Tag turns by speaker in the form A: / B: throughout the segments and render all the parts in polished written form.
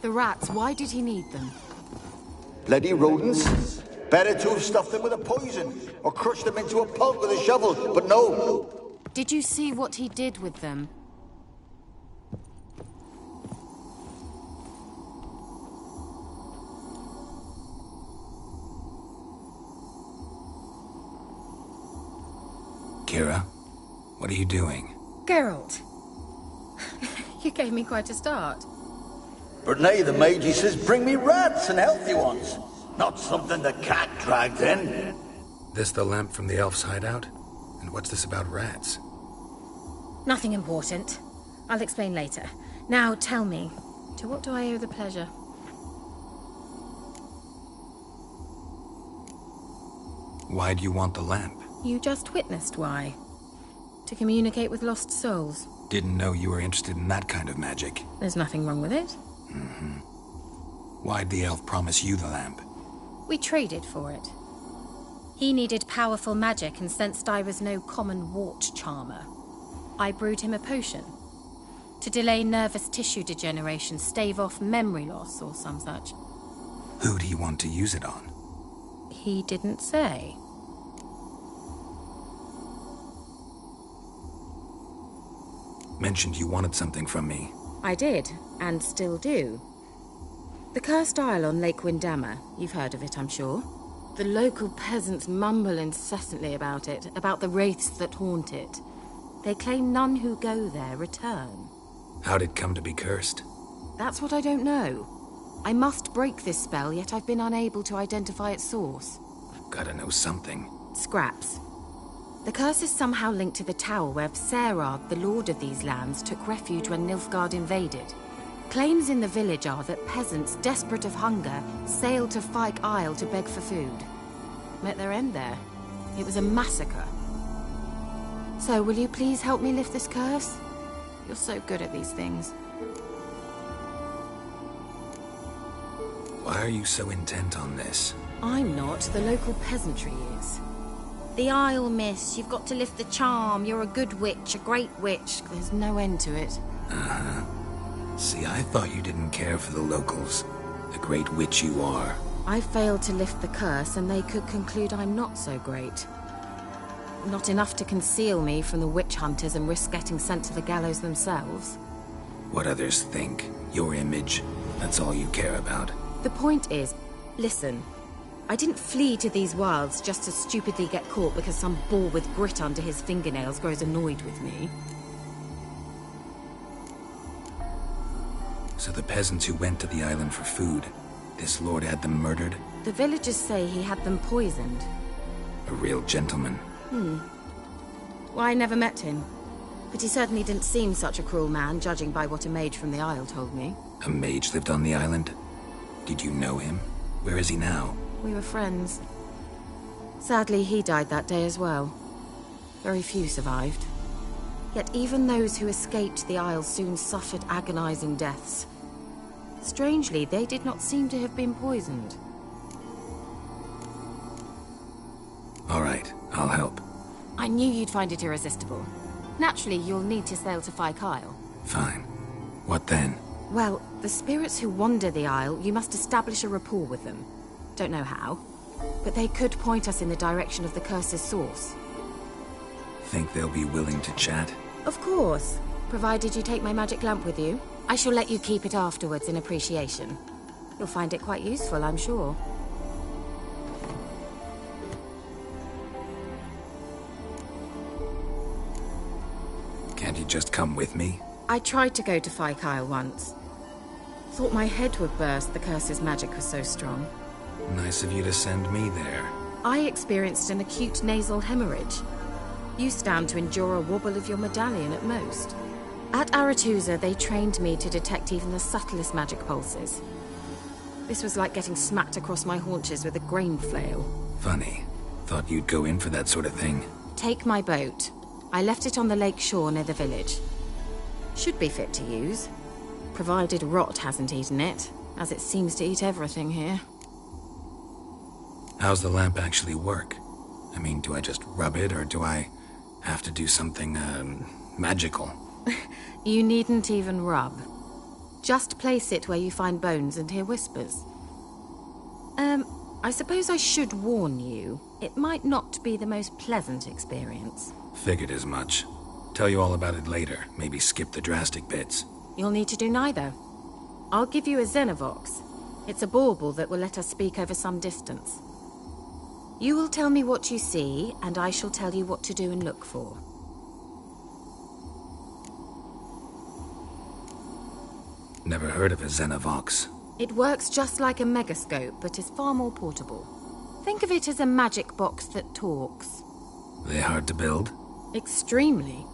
A: The rats, why did he need them?
B: Bloody rodents. Better to have stuffed them with a poison, or crushed them into a pulp with a shovel, but no.
A: Did you see what he did with them?
C: Kira, what are you doing?
A: Geralt. You gave me quite a start.
B: But nay, the mage, he says, bring me rats and healthy ones. Not something the cat dragged in.
C: This the lamp from the elf's hideout? And what's this about rats?
A: Nothing important. I'll explain later. Now tell me, to what do I owe the pleasure?
C: Why do you want the lamp?
A: You just witnessed why. To communicate with lost souls.
C: Didn't know you were interested in that kind of magic.
A: There's nothing wrong with it.
C: Why'd the elf promise you the lamp?
A: We traded for it. He needed powerful magic and sensed I was no common wart charmer. I brewed him a potion. To delay nervous tissue degeneration, stave off memory loss or some such.
C: Who'd he want to use it on?
A: He didn't say.
C: Mentioned you wanted something from me.
A: I did, and still do. The Cursed Isle on Lake Windammer. You've heard of it, I'm sure. The local peasants mumble incessantly about it, about the wraiths that haunt it. They claim none who go there return.
C: How'd it come to be cursed?
A: That's what I don't know. I must break this spell, yet I've been unable to identify its source.
C: Gotta know something.
A: Scraps. The curse is somehow linked to the tower where Serard, the lord of these lands, took refuge when Nilfgaard invaded. Claims in the village are that peasants, desperate of hunger, sailed to Fyke Isle to beg for food. Met their end there. It was a massacre. So, will you please help me lift this curse? You're so good at these things.
C: Why are you so intent on this?
A: I'm not. The local peasantry is. The Isle, miss. You've got to lift the charm. You're a good witch, a great witch. There's no end to it.
C: See, I thought you didn't care for the locals. The great witch you are.
A: I failed to lift the curse, and they could conclude I'm not so great. Not enough to conceal me from the witch hunters and risk getting sent to the gallows themselves.
C: What others think, your image, that's all you care about.
A: The point is, listen, I didn't flee to these wilds just to stupidly get caught because some boar with grit under his fingernails grows annoyed with me.
C: So the peasants who went to the island for food, this lord had them murdered?
A: The villagers say he had them poisoned.
C: A real gentleman.
A: Well, I never met him. But he certainly didn't seem such a cruel man, judging by what a mage from the Isle told me.
C: A mage lived on the island? Did you know him? Where is he now?
A: We were friends. Sadly, he died that day as well. Very few survived. Yet even those who escaped the Isle soon suffered agonizing deaths. Strangely, they did not seem to have been poisoned.
C: All right, I'll help.
A: I knew you'd find it irresistible. Naturally, you'll need to sail to Fyke Isle.
C: Fine. What then?
A: Well, the spirits who wander the Isle, you must establish a rapport with them. Don't know how, but they could point us in the direction of the curse's source.
C: Think they'll be willing to chat?
A: Of course, provided you take my magic lamp with you. I shall let you keep it afterwards in appreciation. You'll find it quite useful, I'm sure.
C: Can't you just come with me?
A: I tried to go to Fyke Isle once. Thought my head would burst, the curse's magic was so strong.
C: Nice of you to send me there.
A: I experienced an acute nasal hemorrhage. You stand to endure a wobble of your medallion at most. At Aretusa, they trained me to detect even the subtlest magic pulses. This was like getting smacked across my haunches with a grain flail.
C: Funny. Thought you'd go in for that sort of thing.
A: Take my boat. I left it on the lake shore near the village. Should be fit to use, provided rot hasn't eaten it, as it seems to eat everything here.
C: How's the lamp actually work? I mean, do I just rub it, or do I have to do something, magical?
A: You needn't even rub. Just place it where you find bones and hear whispers. I suppose I should warn you. It might not be the most pleasant experience.
C: Figured as much. Tell you all about it later. Maybe skip the drastic bits.
A: You'll need to do neither. I'll give you a Xenovox. It's a bauble that will let us speak over some distance. You will tell me what you see, and I shall tell you what to do and look for.
C: Never heard of a Xenovox.
A: It works just like a megascope, but is far more portable. Think of it as a magic box that talks.
C: They hard to build?
A: Extremely.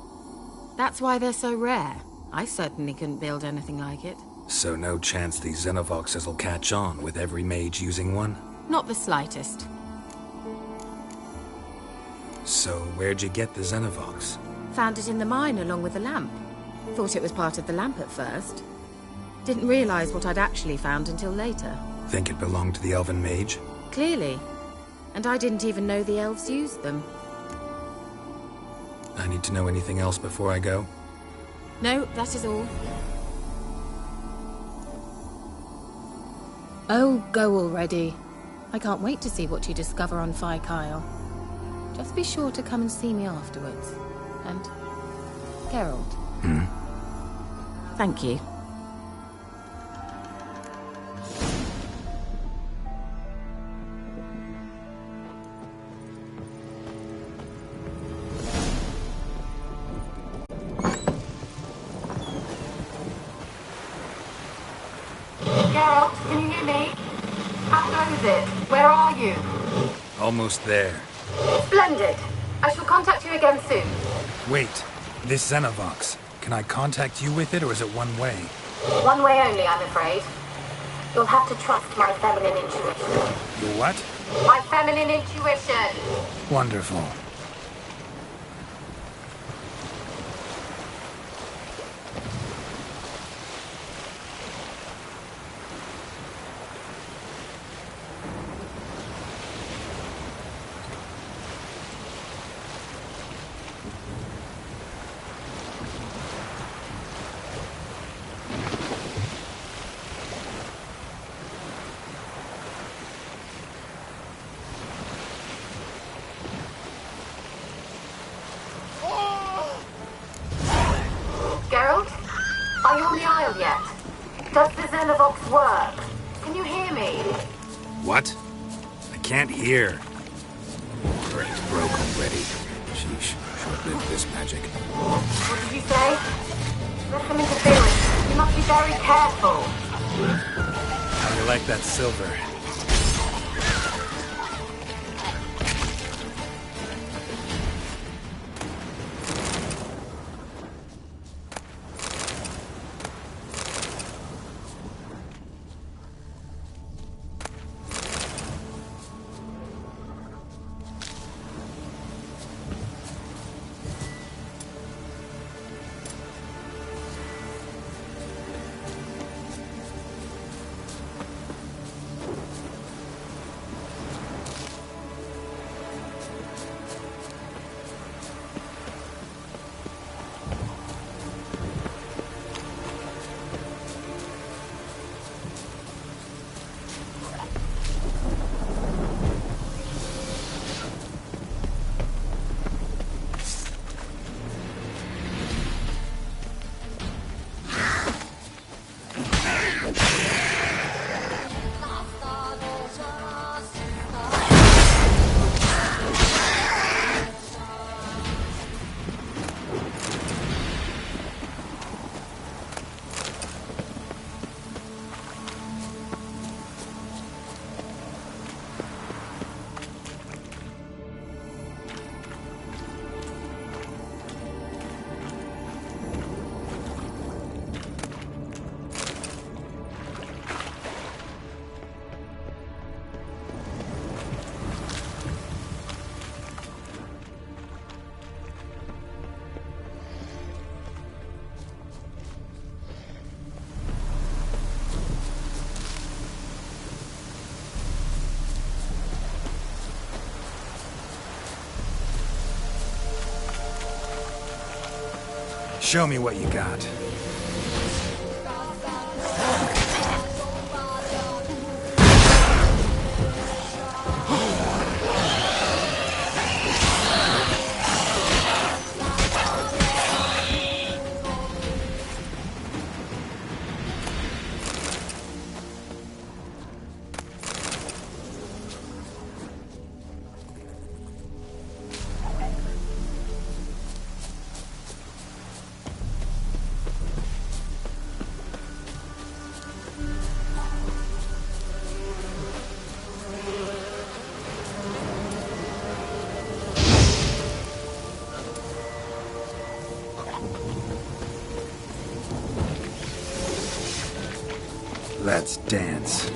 A: That's why they're so rare. I certainly couldn't build anything like it.
C: So no chance these Xenovoxes will catch on with every mage using one?
A: Not the slightest.
C: So where'd you get the Xenovox?
A: Found it in the mine along with the lamp. Thought it was part of the lamp at first. Didn't realize what I'd actually found until later.
C: Think it belonged to the elven mage?
A: Clearly. And I didn't even know the elves used them.
C: I need to know anything else before I go?
A: No, that is all. Oh, go already. I can't wait to see what you discover on Fyke Isle. Just be sure to come and see me afterwards. And... Geralt. Thank you.
D: Geralt, can you hear me? How goes it? Where are you?
C: Almost there.
D: Splendid. I shall contact you again soon.
C: Wait, this Xenovox. Can I contact you with it, or is it one way?
D: One way only, I'm afraid. You'll have to trust my feminine intuition.
C: Your what?
D: My feminine intuition!
C: Wonderful.
D: Geralt? Are you on the Isle yet? Does the Xenovox work? Can you hear me?
C: What? I can't hear. Brain's broke already. Sheesh, short-lived this magic.
D: What did you say? Let them interfere. You must be very careful.
C: How do you like that silver? Show me what you got. Let's dance.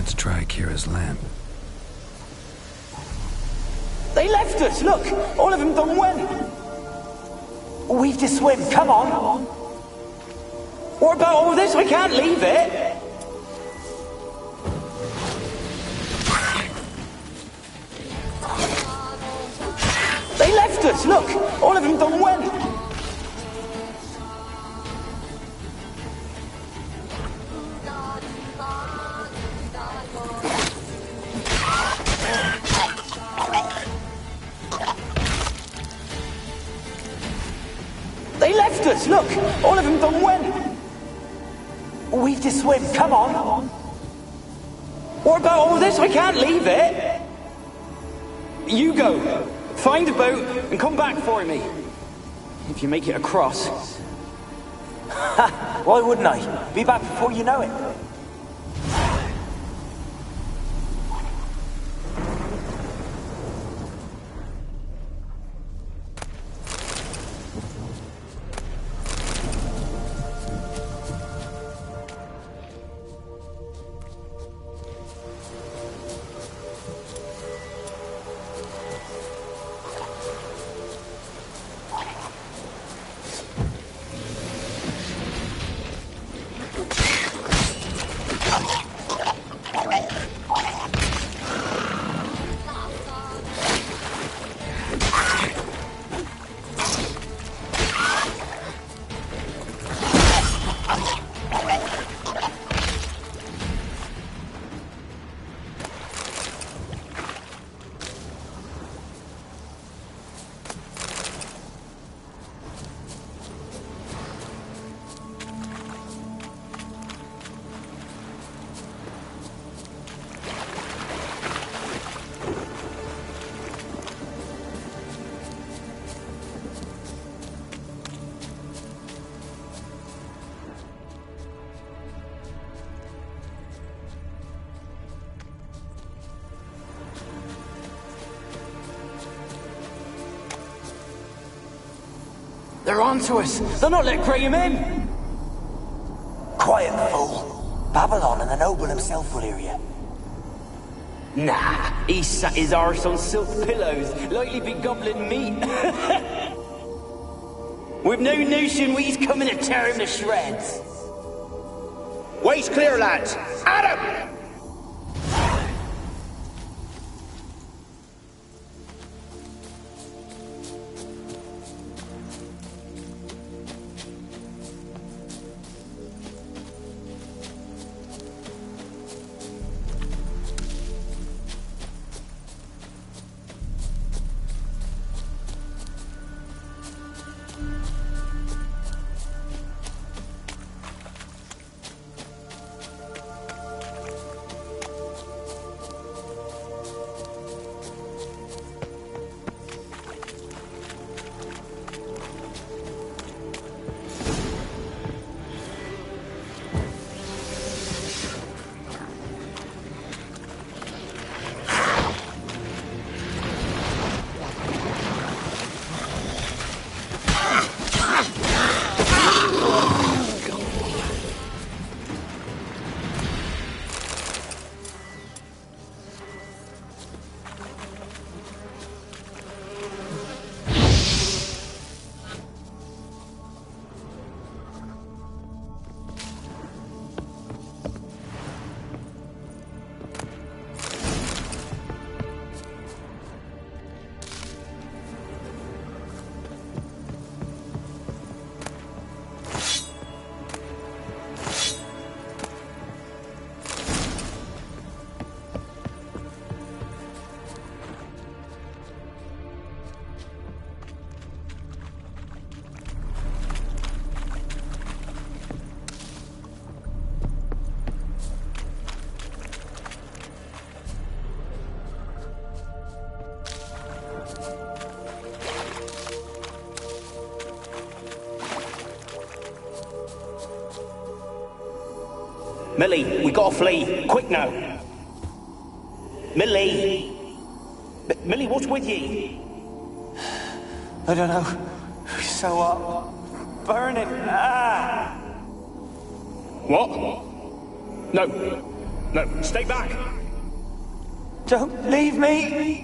C: Let's try Kira's lamp.
E: They left us, look! All of them done went! We've to swim, come on! What about all this? We can't leave it! They left us, look! All of them done went! They left us, look! All of them done went! We've to swim, come on! What about all this? We can't leave it! You go! Find a boat and come back for me. If you make it across. Why wouldn't I? Be back before you know it. They're onto us. They'll not let Graham in.
F: Quiet, fool. Babylon and the noble himself will hear you.
E: Nah, he sat his arse on silk pillows, like he'd be gobbling meat. We've no notion we's coming to tear him to shreds.
G: Waist clear, lads. Adam!
E: Millie, we gotta flee. Quick now. Millie! Millie, what's with ye?
F: I don't know. So what? Burning. Ah!
E: What? No. No, stay back.
F: Don't leave me!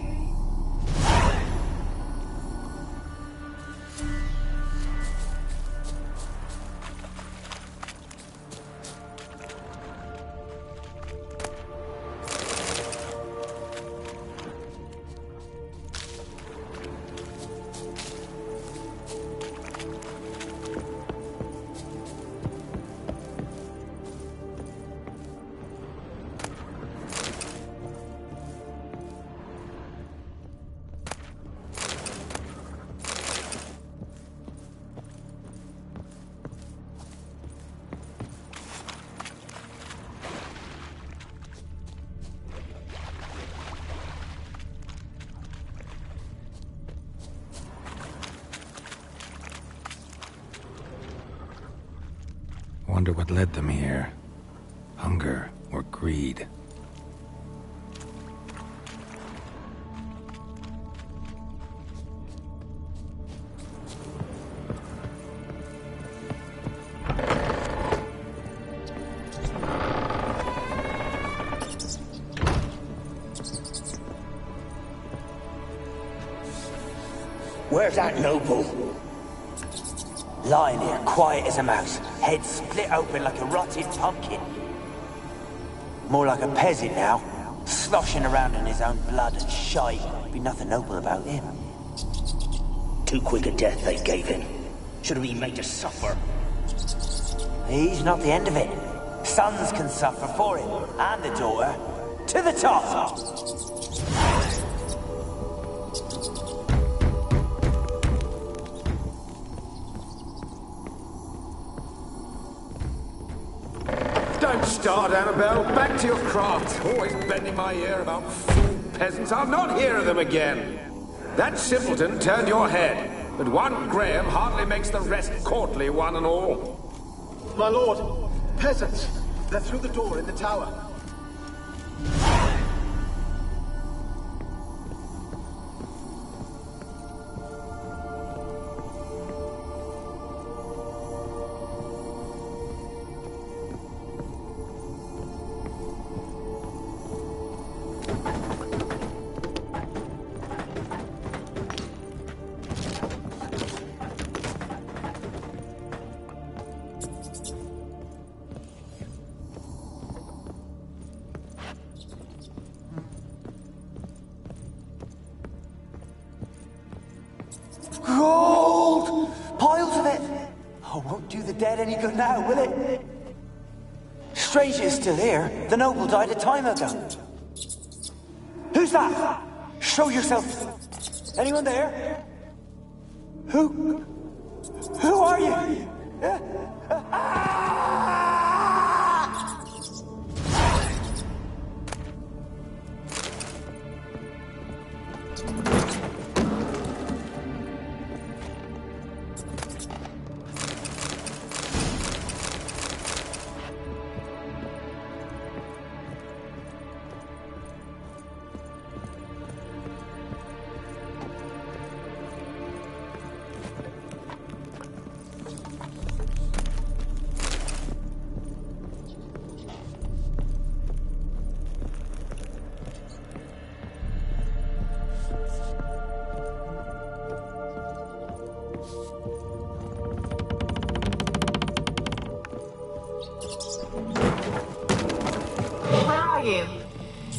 C: Wonder what led them here. Hunger or greed.
E: Where's that noble?
F: Lying here, quiet as a mouse, head split open like a rotted pumpkin. More like a peasant now, sloshing around in his own blood and shite. Be nothing noble about him.
E: Too quick a death they gave him. Should have been made to suffer.
F: He's not the end of it. Sons can suffer for him, and the daughter. To the top!
H: Don't start, Annabelle. Back to your craft. Always bending my ear about fool peasants. I'll not hear of them again. That simpleton turned your head, but one Graham hardly makes the rest courtly, one and all.
B: My lord, peasants. They're through the door in the tower.
F: the dead any good now, will it? Strange it's still here. The noble died a time ago. Who's that? Show yourself. Anyone there? Who are you?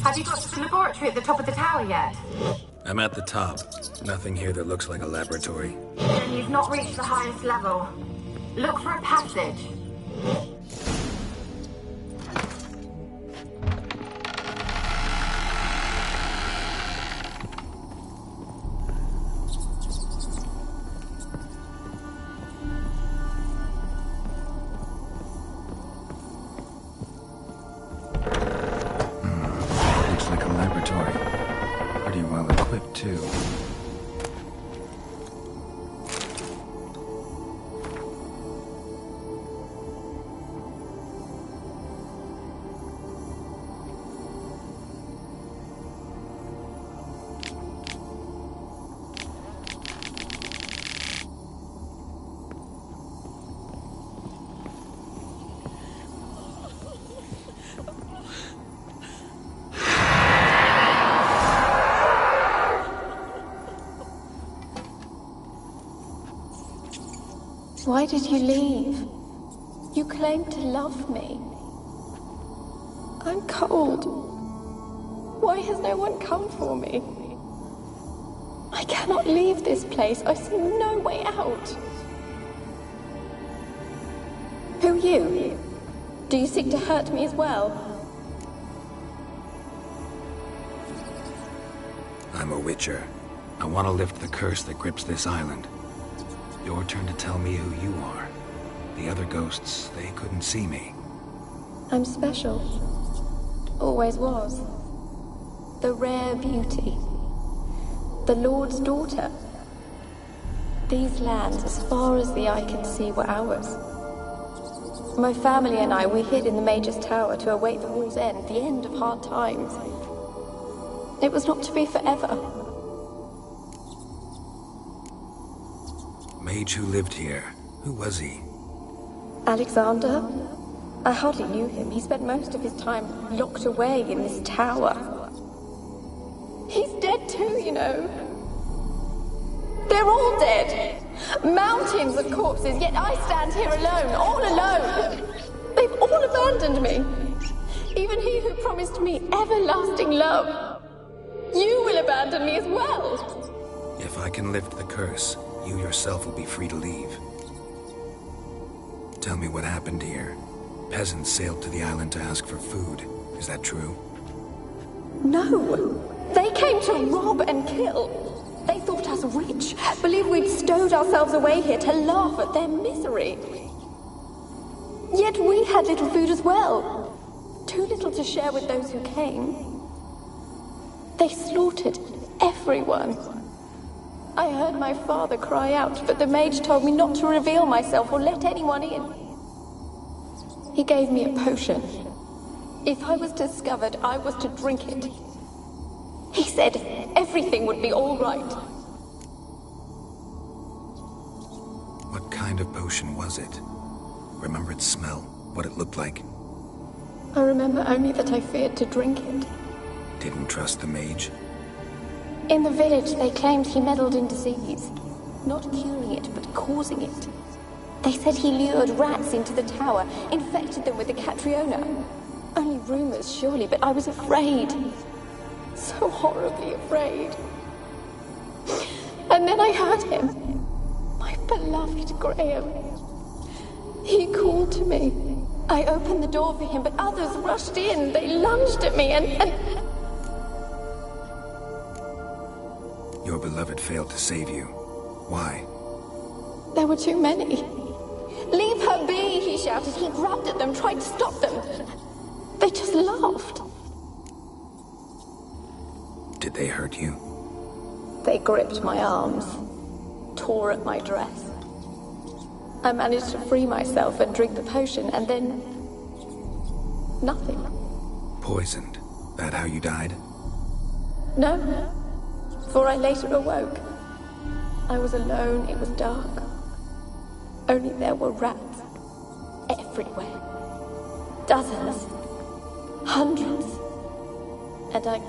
D: Have you got to the laboratory at the top of the tower yet?
C: I'm at the top. Nothing here that looks like a laboratory.
D: Then you've not reached the highest level. Look for a passage.
I: Why did you leave? You claimed to love me. I'm cold. Why has no one come for me? I cannot leave this place. I see no way out. Who are you? Do you seek to hurt me as well?
C: I'm a witcher. I want to lift the curse that grips this island. Your turn to tell me who you are. The other ghosts, they couldn't see me.
I: I'm special. Always was. The rare beauty. The Lord's daughter. These lands, as far as the eye can see, were ours. My family and I, we hid in the Mage's Tower to await the war's end, the end of hard times. It was not to be forever.
C: Mage who lived here. Who was he?
I: Alexander? I hardly knew him. He spent most of his time locked away in this tower. He's dead too, you know. They're all dead. Mountains of corpses, yet I stand here alone, all alone. They've all abandoned me. Even he who promised me everlasting love. You will abandon me as well.
C: If I can lift the curse, you yourself will be free to leave. Tell me what happened here. Peasants sailed to the island to ask for food. Is that true?
I: No. They came to rob and kill. They thought us rich, believed we'd stowed ourselves away here to laugh at their misery. Yet we had little food as well. Too little to share with those who came. They slaughtered everyone. I heard my father cry out, but the mage told me not to reveal myself or let anyone in. He gave me a potion. If I was discovered, I was to drink it. He said everything would be all right.
C: What kind of potion was it? Remember its smell? What it looked like?
I: I remember only that I feared to drink it.
C: Didn't trust the mage?
I: In the village, they claimed he meddled in disease. Not curing it, but causing it. They said he lured rats into the tower, infected them with the Catriona. Only rumors, surely, but I was afraid. So horribly afraid. And then I heard him. My beloved Graham. He called to me. I opened the door for him, but others rushed in. They lunged at me and...
C: Your beloved failed to save you. Why?
I: There were too many. Leave her be, he shouted. He grabbed at them, tried to stop them. They just laughed.
C: Did they hurt you?
I: They gripped my arms, tore at my dress. I managed to free myself and drink the potion, and then... nothing.
C: Poisoned? That how you died?
I: No, for I later awoke. I was alone, it was dark. Only there were rats everywhere. Dozens. Hundreds. And I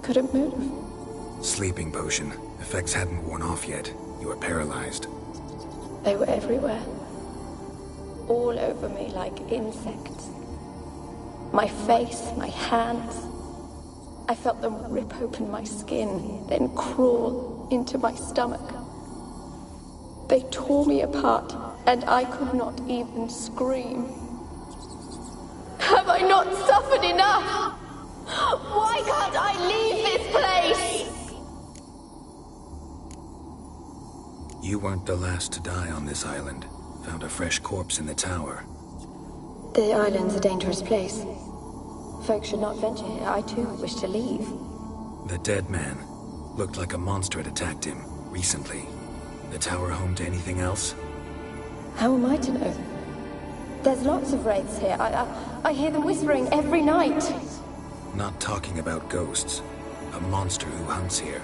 I: couldn't move.
C: Sleeping potion. Effects hadn't worn off yet. You were paralyzed.
I: They were everywhere. All over me like insects. My face, my hands. I felt them rip open my skin, then crawl into my stomach. They tore me apart, and I could not even scream. Have I not suffered enough? Why can't I leave this place?
C: You weren't the last to die on this island. Found a fresh corpse in the tower.
I: The island's a dangerous place. Folk should not venture here. I too wish to leave.
C: The dead man. Looked like a monster had attacked him, recently. The tower home to anything else?
I: How am I to know? There's lots of wraiths here. I hear them whispering every night.
C: Not talking about ghosts. A monster who hunts here.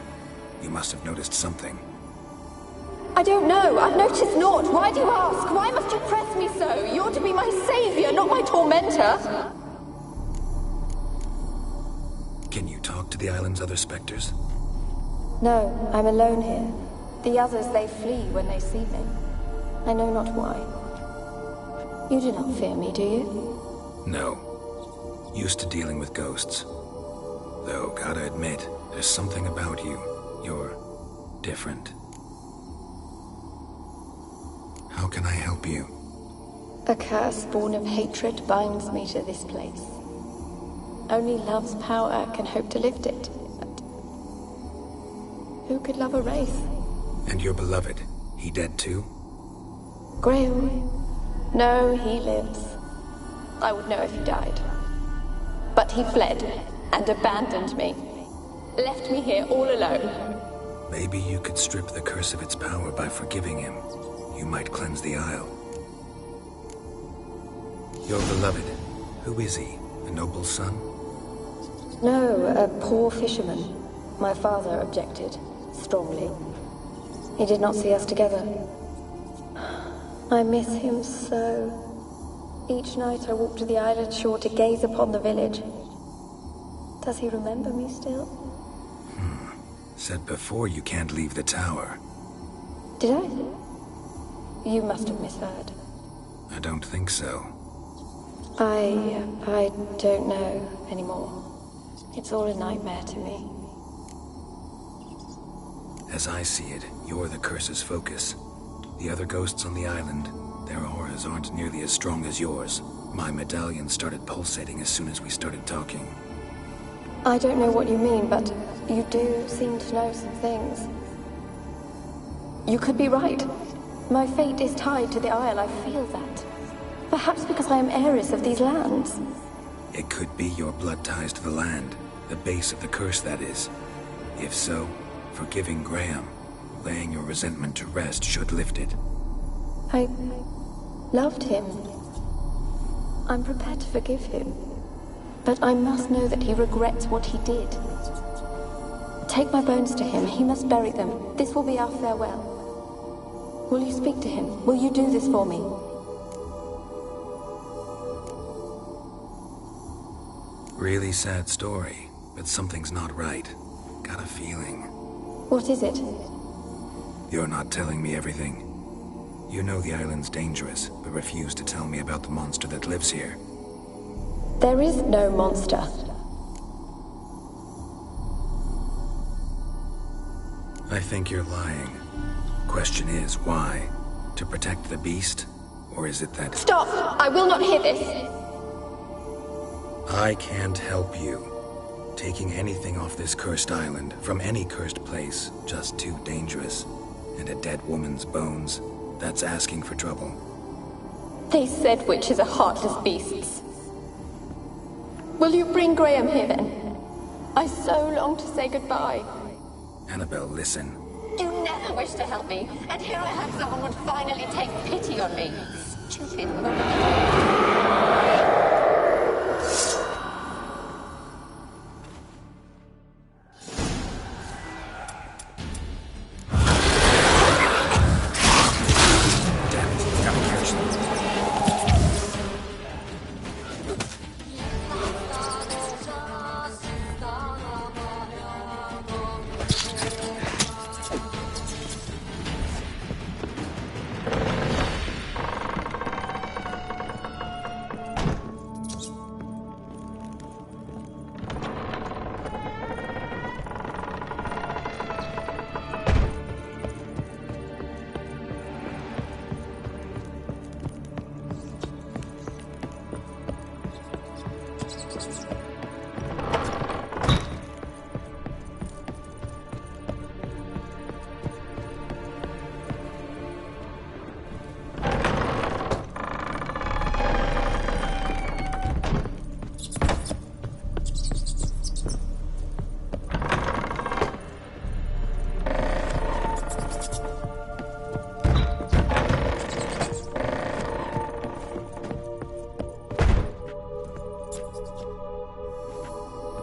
C: You must have noticed something.
I: I don't know. I've noticed naught. Why do you ask? Why must you press me so? You're to be my savior, not my tormentor.
C: Can you talk to the island's other specters?
I: No, I'm alone here. The others, they flee when they see me. I know not why. You do not fear me, do you?
C: No. Used to dealing with ghosts. Though, gotta admit, there's something about you. You're different. How can I help you?
I: A curse born of hatred binds me to this place. Only love's power can hope to lift it. But who could love a wraith?
C: And your beloved, he dead too?
I: Grail? No, he lives. I would know if he died. But he fled and abandoned me. Left me here all alone.
C: Maybe you could strip the curse of its power by forgiving him. You might cleanse the Isle. Your beloved, who is he? A noble son?
I: No, a poor fisherman. My father objected, strongly. He did not see us together. I miss him so. Each night I walk to the island shore to gaze upon the village. Does he remember me still?
C: Said before you can't leave the tower.
I: Did I? You must have misheard.
C: I don't think so.
I: I don't know anymore. It's all a nightmare to me.
C: As I see it, you're the curse's focus. The other ghosts on the island, their auras aren't nearly as strong as yours. My medallion started pulsating as soon as we started talking.
I: I don't know what you mean, but you do seem to know some things. You could be right. My fate is tied to the Isle, I feel that. Perhaps because I am heiress of these lands.
C: It could be your blood ties to the land, the base of the curse, that is. If so, forgiving Graham, laying your resentment to rest should lift it.
I: I loved him. I'm prepared to forgive him. But I must know that he regrets what he did. Take my bones to him. He must bury them. This will be our farewell. Will you speak to him? Will you do this for me?
C: Really sad story, but something's not right. Got a feeling.
I: What is it?
C: You're not telling me everything. You know the island's dangerous, but refuse to tell me about the monster that lives here.
I: There is no monster.
C: I think you're lying. Question is, why? To protect the beast? Or is it that...
I: Stop! I will not hear this!
C: I can't help you. Taking anything off this cursed island, from any cursed place, just too dangerous. And a dead woman's bones, that's asking for trouble.
I: They said witches are heartless beasts. Will you bring Graham here then? I so long to say goodbye.
C: Annabelle, listen.
I: You never wished to help me, and here I have someone would finally take pity on me. Stupid woman.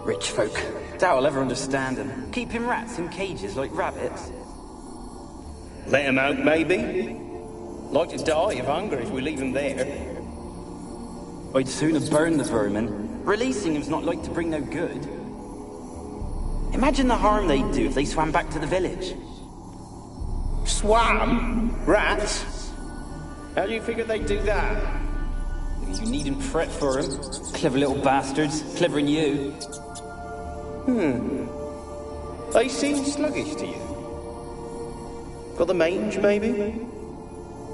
E: Rich folk. Doubt I'll ever understand them. Keeping rats in cages like rabbits.
G: Let him out, maybe? Like to die of hunger if we leave him there.
E: I'd sooner burn the vermin. Releasing him's not like to bring no good. Imagine the harm they'd do if they swam back to the village.
G: Swam? Rats? How do you figure they'd do that?
E: You needn't fret for them. Clever little bastards. Clever than you.
G: They seem sluggish to you. Got the mange, maybe?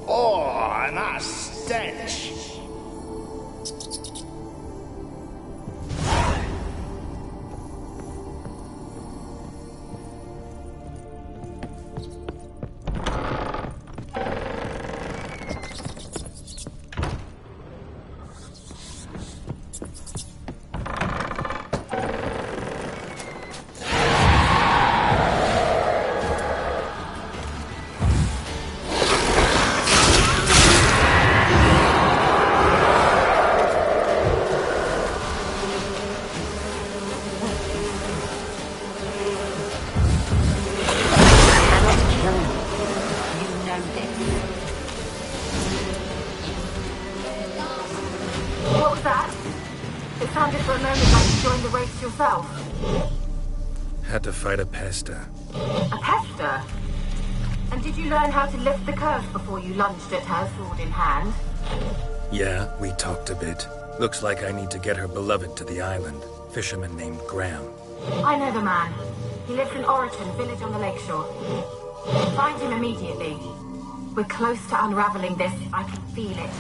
G: Oh, and that stench!
C: Had to fight a pester.
D: A pester? And did you learn how to lift the curse before you lunged at her, sword in hand?
C: Yeah, we talked a bit. Looks like I need to get her beloved to the island. Fisherman named Graham.
D: I know the man. He lives in Oriton, village on the lakeshore. Find him immediately. We're close to unraveling this. I can feel it.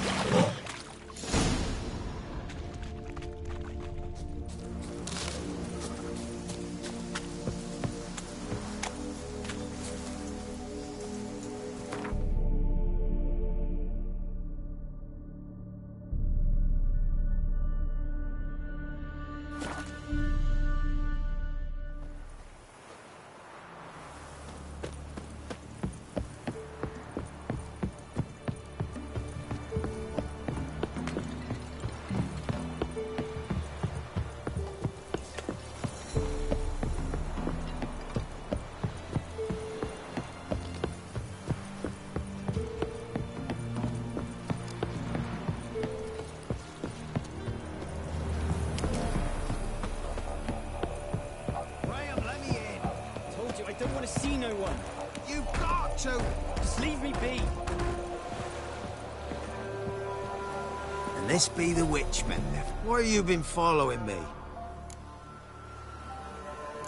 J: This be the witchman. Why have you been following me?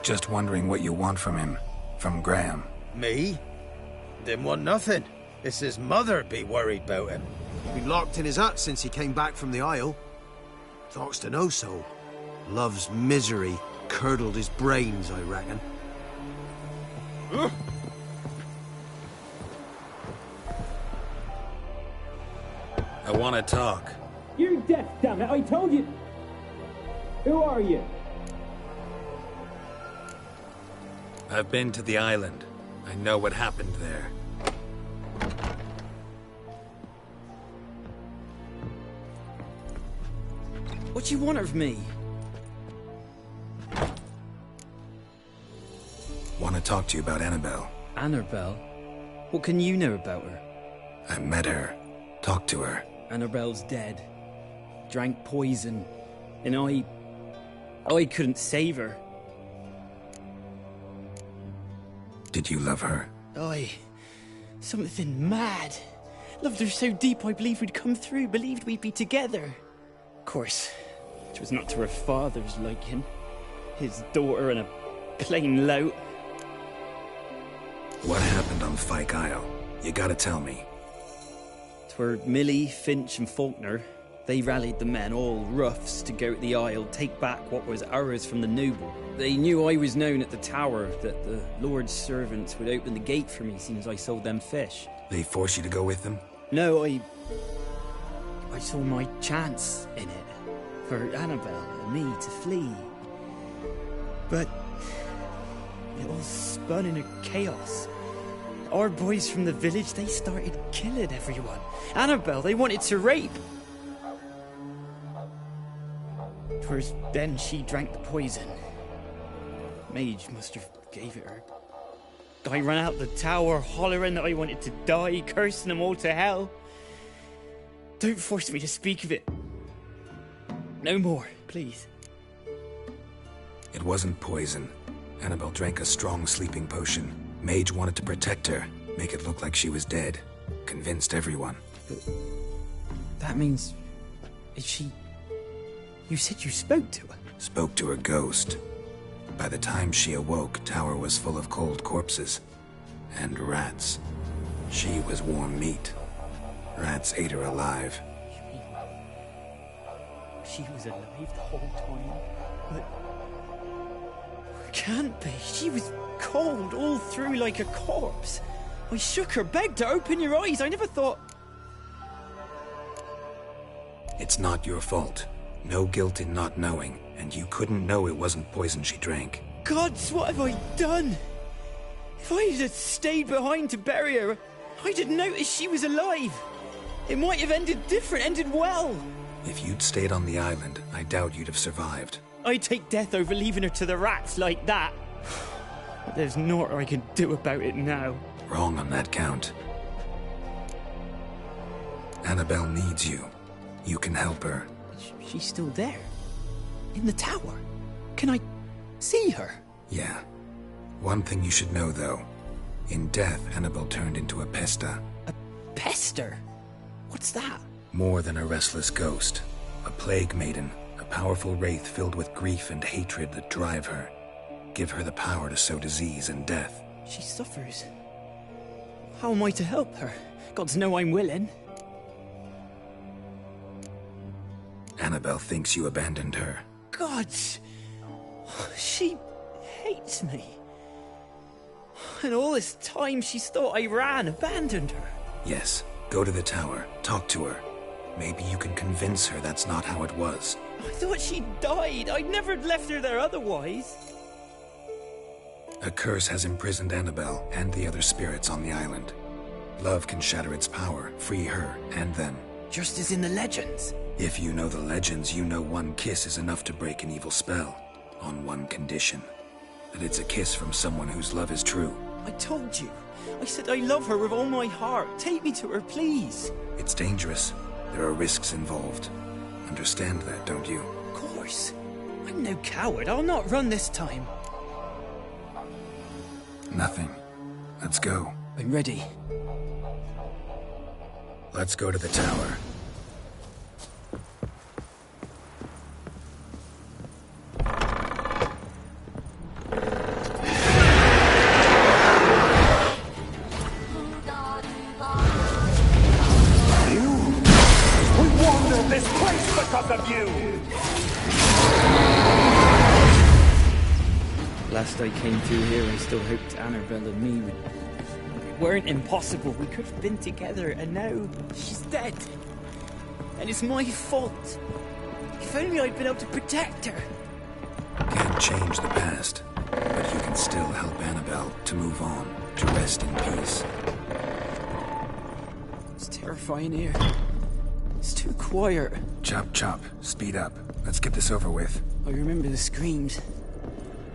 C: Just wondering what you want from him. From Graham.
J: Me? Didn't want nothing. It's his mother be worried about him. Been locked in his hut since he came back from the Isle. Talks to no soul. Love's misery curdled his brains, I reckon.
C: I want to talk.
E: You're deaf, damn it! I told you. Who are you?
C: I've been to the island. I know what happened there.
K: What do you want of me?
C: Want to talk to you about Annabelle.
K: Annabelle? What can you know about her?
C: I met her. Talked to her.
K: Annabelle's dead. Drank poison. And I couldn't save her.
C: Did you love her?
K: Something mad. Loved her so deep I believed we'd come through, believed we'd be together. Of course, it was not to her father's liking. His daughter and a plain lout.
C: What happened on Fyke Isle? You gotta tell me.
K: 'Twere Millie, Finch and Faulkner. They rallied the men, all roughs, to go to the Isle, take back what was ours from the noble. They knew I was known at the tower, that the Lord's servants would open the gate for me since I sold them fish.
C: They forced you to go with them?
K: No, I saw my chance in it, for Annabelle and me to flee. But it all spun into chaos. Our boys from the village, they started killing everyone. Annabelle, they wanted to rape. 'Twas then she drank the poison. Mage must have gave it her. I ran out the tower hollering that I wanted to die, cursing them all to hell. Don't force me to speak of it. No more, please.
C: It wasn't poison. Annabelle drank a strong sleeping potion. Mage wanted to protect her, make it look like she was dead. Convinced everyone.
K: But that means... is she... You said you spoke to her?
C: Spoke to her ghost. By the time she awoke, Tower was full of cold corpses. And rats. She was warm meat. Rats ate her alive.
K: You mean... she was alive the whole time? But... can't be. She was cold all through like a corpse. I shook her, begged her, open your eyes. I never thought...
C: It's not your fault. No guilt in not knowing, and you couldn't know it wasn't poison she drank.
K: Gods, what have I done? If I had stayed behind to bury her, I'd have noticed she was alive. It might have ended different, ended well.
C: If you'd stayed on the island, I doubt you'd have survived.
K: I'd take death over leaving her to the rats like that. But there's naught I can do about it now.
C: Wrong on that count. Annabelle needs you. You can help her.
K: She's still there. In the tower. Can I see her?
C: Yeah. One thing you should know, though. In death, Annabelle turned into a pesta.
K: A pester? What's that?
C: More than a restless ghost. A plague maiden. A powerful wraith filled with grief and hatred that drive her. Give her the power to sow disease and death.
K: She suffers. How am I to help her? Gods know I'm willing.
C: Annabelle thinks you abandoned her.
K: Gods! She hates me. And all this time she's thought I ran, abandoned her.
C: Yes, go to the tower, talk to her. Maybe you can convince her that's not how it was.
K: I thought she died. I'd never left her there otherwise.
C: A curse has imprisoned Annabelle and the other spirits on the island. Love can shatter its power, free her and them.
K: Just as in the legends.
C: If you know the legends, you know one kiss is enough to break an evil spell. On one condition. That it's a kiss from someone whose love is true.
K: I told you. I said I love her with all my heart. Take me to her, please.
C: It's dangerous. There are risks involved. Understand that, don't you?
K: Of course. I'm no coward. I'll not run this time.
C: Nothing. Let's go.
K: I'm ready.
C: Let's go to the tower.
H: this place because of you!
K: Last I came through here, I still hoped Annabelle and me weren't impossible. We could have been together, and now she's dead. And it's my fault. If only I'd been able to protect her.
C: Can't change the past, but you can still help Annabelle to move on, to rest in peace.
K: It's terrifying here. It's too quiet.
C: Chop, chop. Speed up. Let's get this over with.
K: I remember the screams.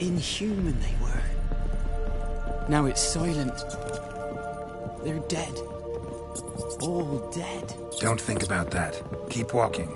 K: Inhuman they were. Now it's silent. They're dead. All dead.
C: Don't think about that. Keep walking.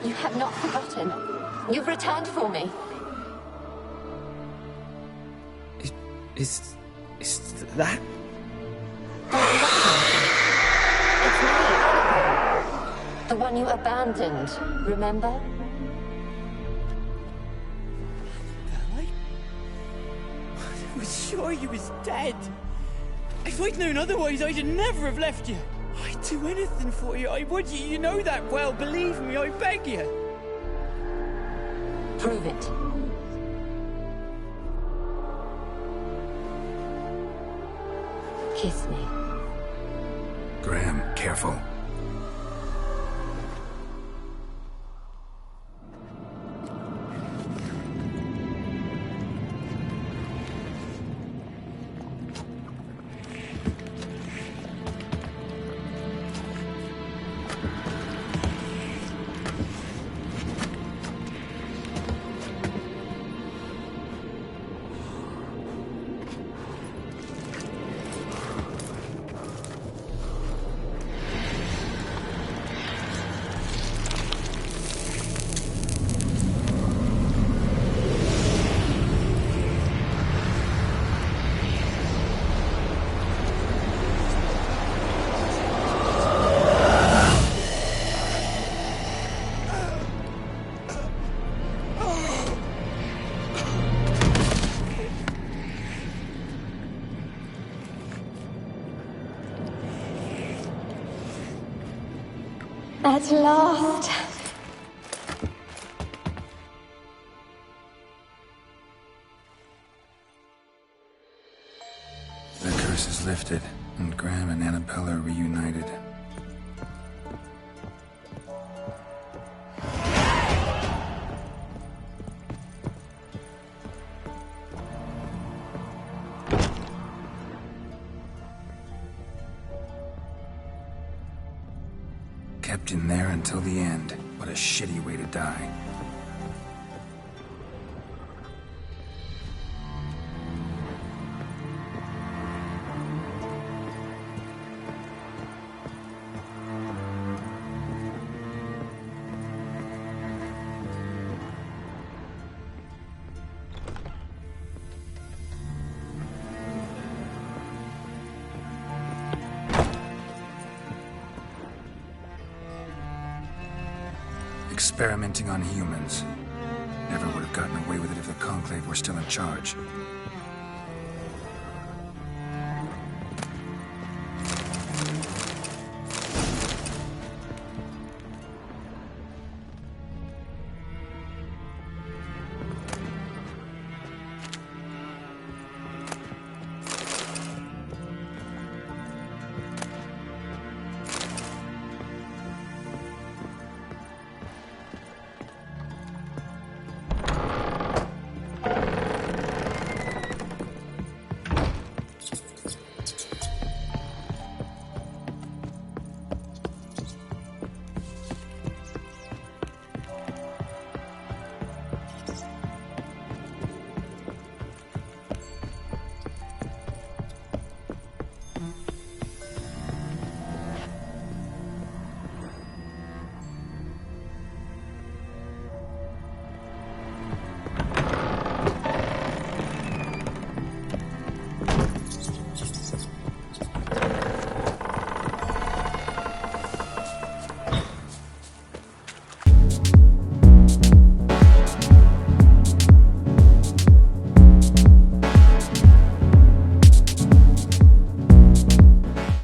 I: You have not forgotten. You've returned for me.
K: Is that?
I: It's me, Annabelle. The one you abandoned, remember?
K: I was sure you was dead. If I'd known otherwise, I'd never have left you. I'd do anything for you. I would. You know that well. Believe me, I beg you.
I: Prove it. Kiss me.
C: Graham, careful.
I: At last.
C: The curse is lifted, and Graham and Annabelle are reunited. Kept in there until the end. What a shitty way to die. Experimenting on humans. Never would have gotten away with it if the Conclave were still in charge.